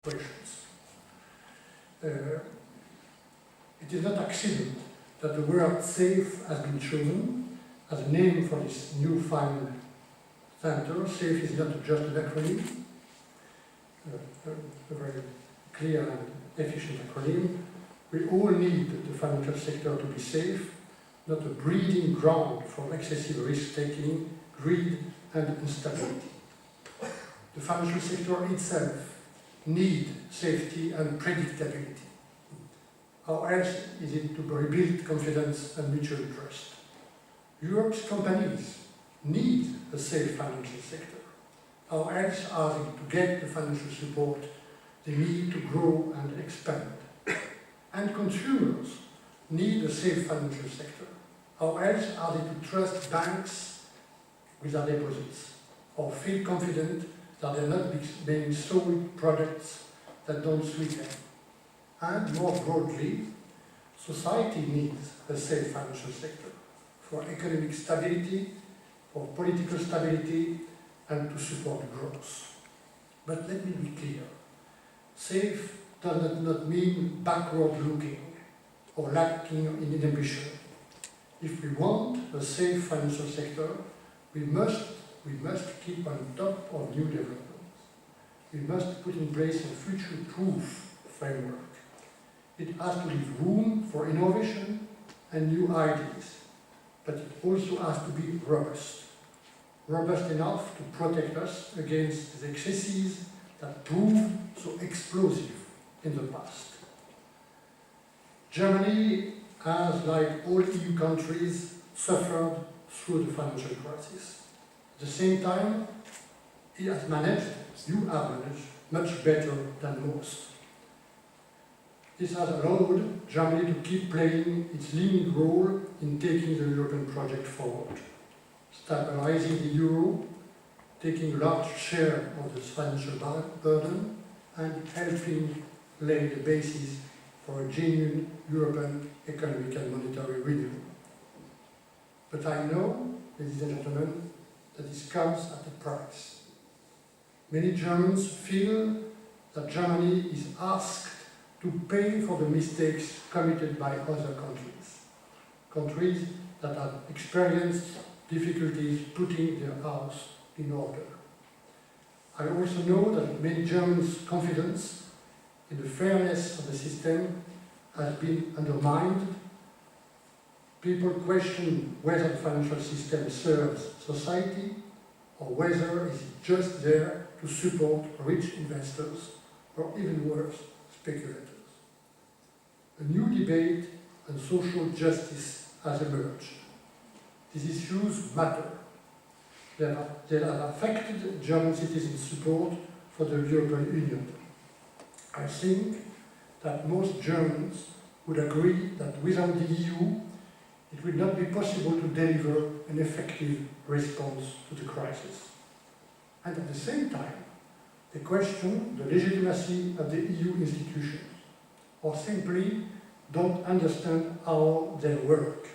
questions. It is not accident that the word safe has been chosen as a name for this new fine center. Safe is not just an acronym, a very clear and efficient acronym. We all need the financial sector to be safe, not a breeding ground for excessive risk-taking, greed and instability. The financial sector itself needs safety and predictability. How else is it to rebuild confidence and mutual trust? Europe's companies need a safe financial sector. How else are they to get the financial support they need to grow and expand? And consumers need a safe financial sector. How else are they to trust banks with their deposits or feel confident that they're not being sold products that don't suit them? And more broadly, society needs a safe financial sector for economic stability, for political stability, and to support growth. But let me be clear. Safe does not mean backward-looking or lacking in ambition. If we want a safe financial sector, we must keep on top of new developments. We must put in place a future-proof framework. It has to leave room for innovation and new ideas, but it also has to be robust. Robust enough to protect us against the excesses that proved so explosive in the past. Germany has, like all EU countries, suffered through the financial crisis. At the same time, you have managed much better than most. This has allowed Germany to keep playing its leading role in taking the European project forward, stabilizing the euro, taking a large share of the financial burden, and helping lay the basis for a genuine European economic and monetary union. But I know, ladies and gentlemen, that this comes at a price. Many Germans feel that Germany is asked to pay for the mistakes committed by other countries that have experienced difficulties putting their house in order. I also know that many Germans' confidence in the fairness of the system has been undermined. People question whether the financial system serves society or whether it is just there to support rich investors or even worse, speculators. A new debate on social justice has emerged. These issues matter. They have affected German citizens' support for the European Union. I think that most Germans would agree that without the EU, it will not be possible to deliver an effective response to the crisis. And at the same time, they question the legitimacy of the EU institutions, or simply don't understand how they work.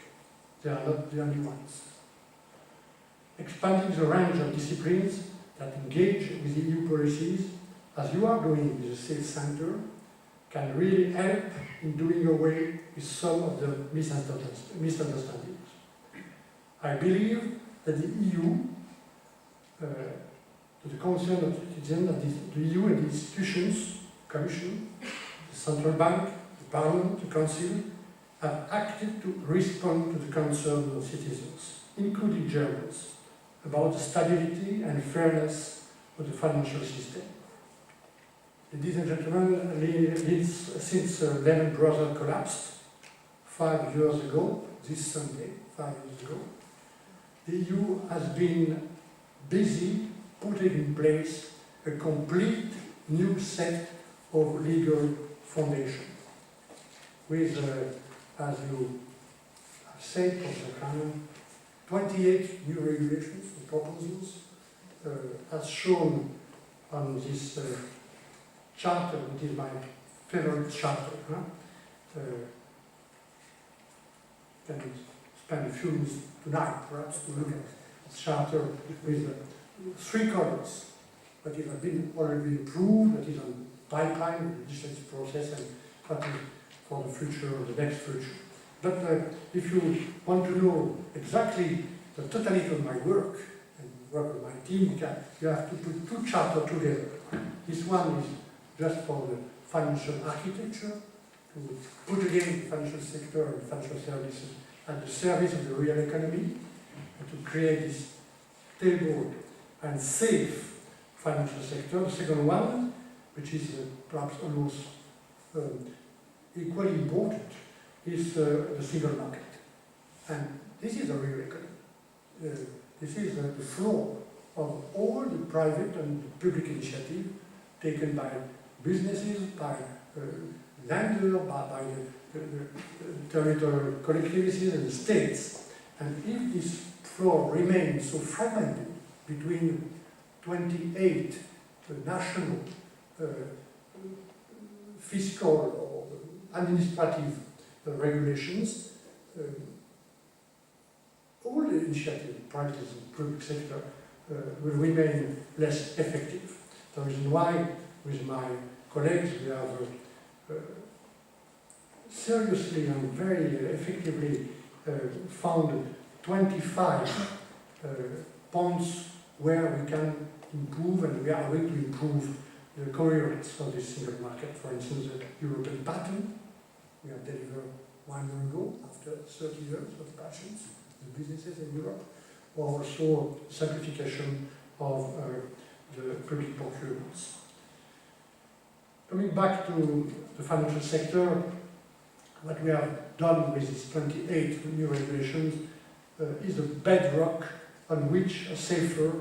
They are not the only ones. Expanding the range of disciplines that engage with EU policies, as you are doing with the Safe Center, can really help in doing away with some of the misunderstandings. I believe that the EU, to the concern of the citizens, that the EU and the institutions, the Commission, the Central Bank, the Parliament, the Council, have acted to respond to the concerns of citizens, including Germans, about the stability and fairness of the financial system. Ladies and gentlemen, since Lehman Brothers collapsed 5 years ago, this Sunday, 5 years ago, the EU has been busy putting in place a complete new set of legal foundations with, as you have said, Professor Kramer, 28 new regulations and proposals, as shown on this charter, which is my favorite charter. Can spend a few minutes tonight, perhaps, to look at this charter with 3 columns, but it has been already approved, that is on pipeline, the legislative process, and what is for the future, the next future. But if you want to know exactly the totality of my work, and work with my team, you have to put two chapters together. This one is just for the financial architecture, to put again the financial sector and financial services at the service of the real economy, and to create this stable and safe financial sector. The second one, which is perhaps almost equally important, is the single market. And this is a real economy. This is the floor of all the private and public initiative taken by businesses, by landlords, by the territorial collectivities and the states. And if this floor remains so fragmented between 28 national fiscal or administrative regulations, all the initiatives, private and public sector, will remain less effective. The reason why, with my colleagues, we have seriously and very effectively found 25 points where we can improve, and we are going to improve the coherence of this single market. For instance, the European patent, we have delivered 1 year ago, after 30 years of passions, the businesses in Europe, or also simplification of the public procurements. Coming back to the financial sector, what we have done with these 28 new regulations is a bedrock on which a safer,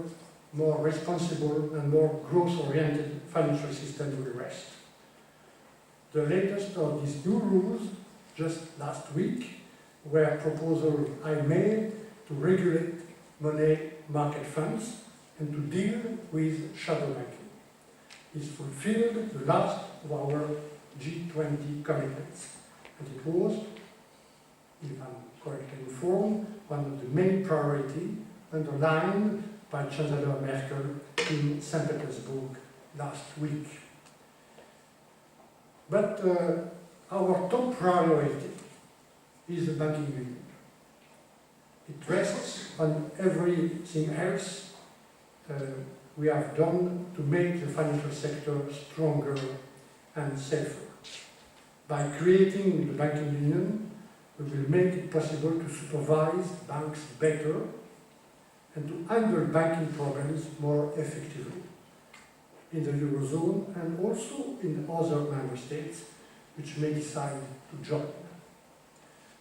more responsible and more growth-oriented financial system will rest. The latest of these new rules, just last week, were proposals I made to regulate money market funds and to deal with shadow banking. It fulfilled the last of our G20 commitments, and it was, if I'm correctly informed, one of the main priorities underlined by Chancellor Merkel in St. Petersburg last week. But our top priority is the banking union. It rests on everything else we have done to make the financial sector stronger and safer. By creating the banking union, we will make it possible to supervise banks better and to handle banking problems more effectively in the Eurozone and also in other member states which may decide to join.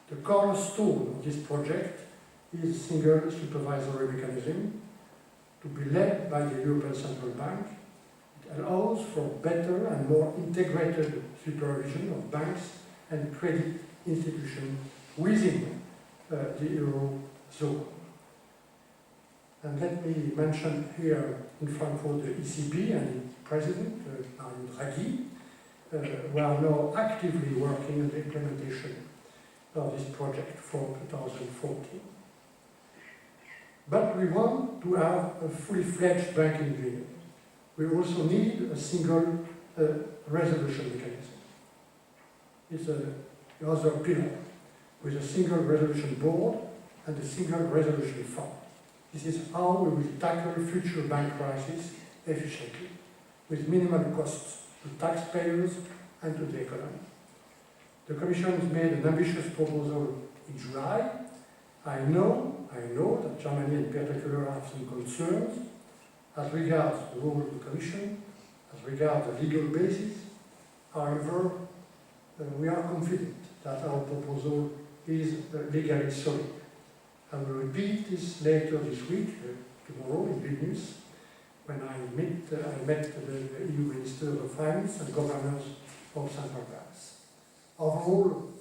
The cornerstone of this project is a single supervisory mechanism to be led by the European Central Bank. It allows for better and more integrated supervision of banks and credit institutions within the Eurozone. And let me mention here in Frankfurt the ECB and its president, Mario Draghi, who are now actively working on the implementation of this project for 2014. But we want to have a fully fledged banking union. We also need a single resolution mechanism. It's the other pillar, with a single resolution board and a single resolution fund. This is how we will tackle future bank crises efficiently, with minimal costs to taxpayers and to the economy. The Commission has made an ambitious proposal in July. I know that Germany in particular have some concerns as regards the role of the Commission, as regards the legal basis. However, we are confident that our proposal is legally solid. I will repeat this later this week, tomorrow in Vilnius, when I met the EU Ministers of Finance and Governors of Central Banks. Overall,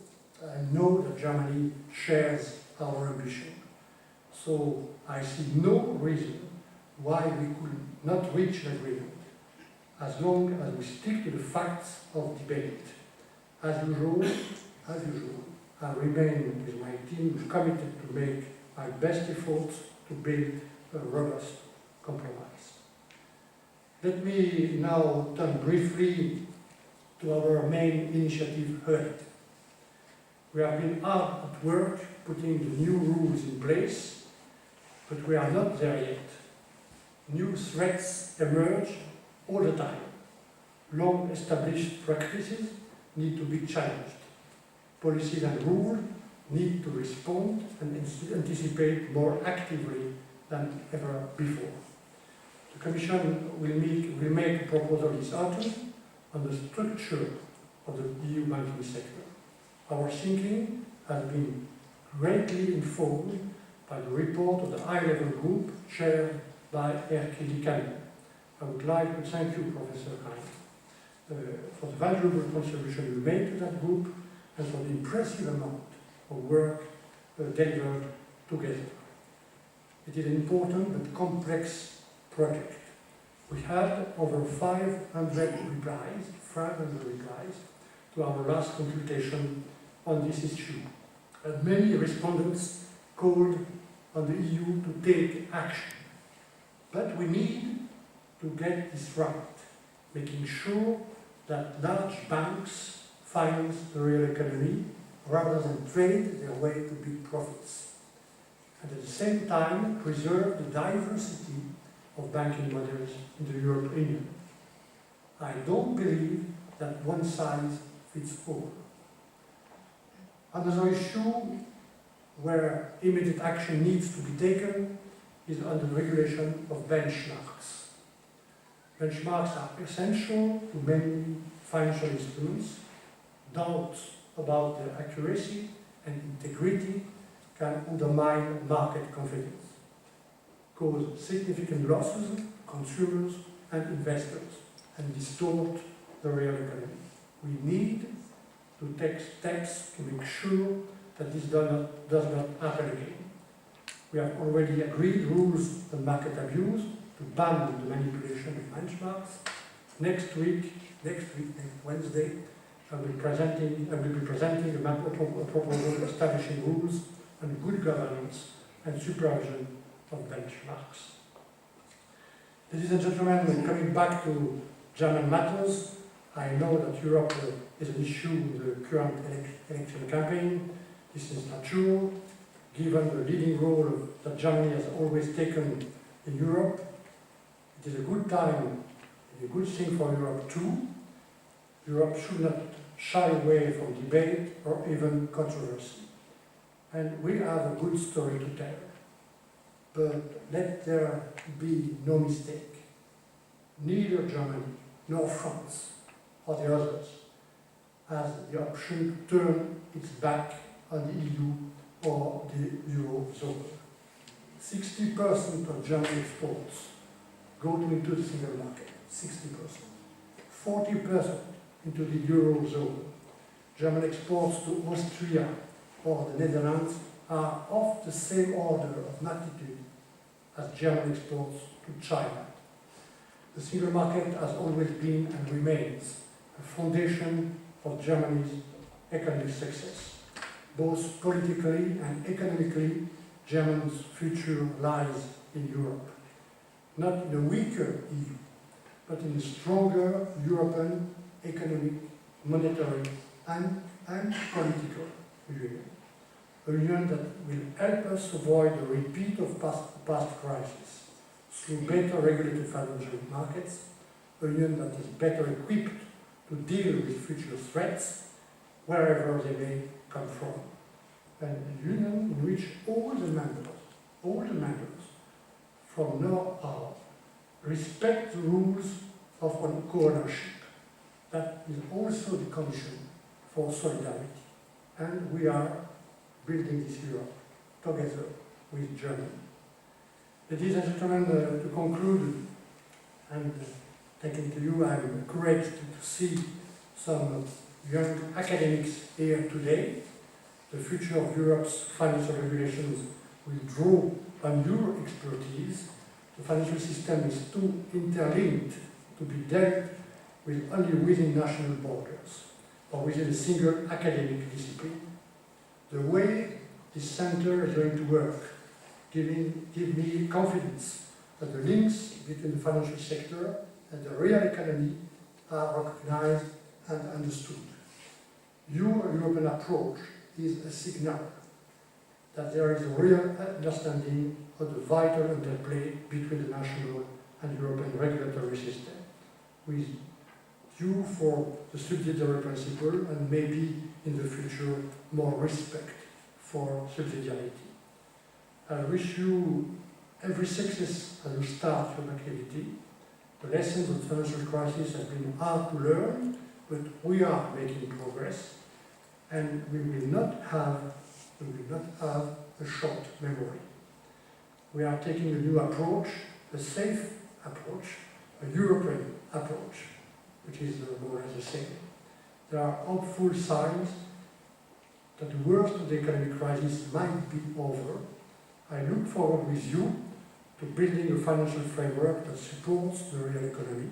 I know that Germany shares our ambition. So I see no reason why we could not reach an agreement, as long as we stick to the facts of debate. As usual, I remain with my team committed to make my best efforts to build a robust compromise. Let me now turn briefly to our main initiative heard. We have been hard at work putting the new rules in place, but we are not there yet. New threats emerge all the time. Long established practices need to be challenged. Policies and rules need to respond and anticipate more actively than ever before. The Commission will make a proposal this autumn on the structure of the EU banking sector. Our thinking has been greatly informed by the report of the high-level group chaired by Erkki Liikanen. I would like to thank you, Professor Hein, for the valuable contribution you made to that group and for the impressive amount of work delivered together. It is an important but complex project. We had over 500 replies to our last consultation on this issue, and many respondents called on the EU to take action. But we need to get this right, making sure that large banks finance the real economy rather than trade their way to big profits, and at the same time preserve the diversity of banking models in the European Union. I don't believe that one size fits all. Another issue where immediate action needs to be taken is on the regulation of benchmarks. Benchmarks are essential to many financial instruments. Doubts about their accuracy and integrity can undermine market confidence, cause significant losses to consumers and investors, and distort the real economy. We need to take steps to make sure that this does not happen again. We have already agreed rules on market abuse to ban the manipulation of benchmarks. Next Wednesday, I will be presenting a proposal establishing rules on good governance and supervision of benchmarks. Ladies and gentlemen, coming back to German matters, I know that Europe is an issue in the current election campaign. This is natural, given the leading role that Germany has always taken in Europe. It is a good time, a good thing for Europe too. Europe should not shy away from debate or even controversy. And we have a good story to tell. But let there be no mistake. Neither Germany nor France or the others has the option to turn its back on the EU or the Eurozone. 60% of German exports go into the single market, 60%. 40% into the Eurozone. German exports to Austria or the Netherlands are of the same order of magnitude as German exports to China. The single market has always been and remains a foundation of Germany's economic success. Both politically and economically, Germany's future lies in Europe. Not in a weaker EU, but in a stronger European economic, monetary and political union. A union that will help us avoid the repeat of past crises through better regulated financial markets, a union that is better equipped to deal with future threats wherever they may come from, and a union in which all the members from now on respect the rules of co-ownership. That is also the condition for solidarity, and we are building this Europe together with Germany. Ladies and gentlemen, to conclude, and taking to you, I'm encouraged to see some young academics here today. The future of Europe's financial regulations will draw on your expertise. The financial system is too interlinked to be dealt with only within national borders or within a single academic discipline. The way this center is going to work give me confidence that the links between the financial sector and the real economy are recognized and understood. Your European approach is a signal that there is a real understanding of the vital interplay between the national and European regulatory system, with due for the subsidiary principle and maybe in the future more respect for subsidiarity. I wish you every success as you start your activity. The lessons of the financial crisis have been hard to learn, but we are making progress, and we will not have a short memory. We are taking a new approach, a safe approach, a European approach, which is more or less the same. There are hopeful signs that the worst of the economic crisis might be over. I look forward with you to building a financial framework that supports the real economy,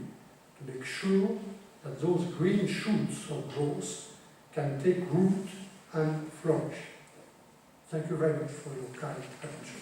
to make sure that those green shoots of growth can take root and flourish. Thank you very much for your kind attention.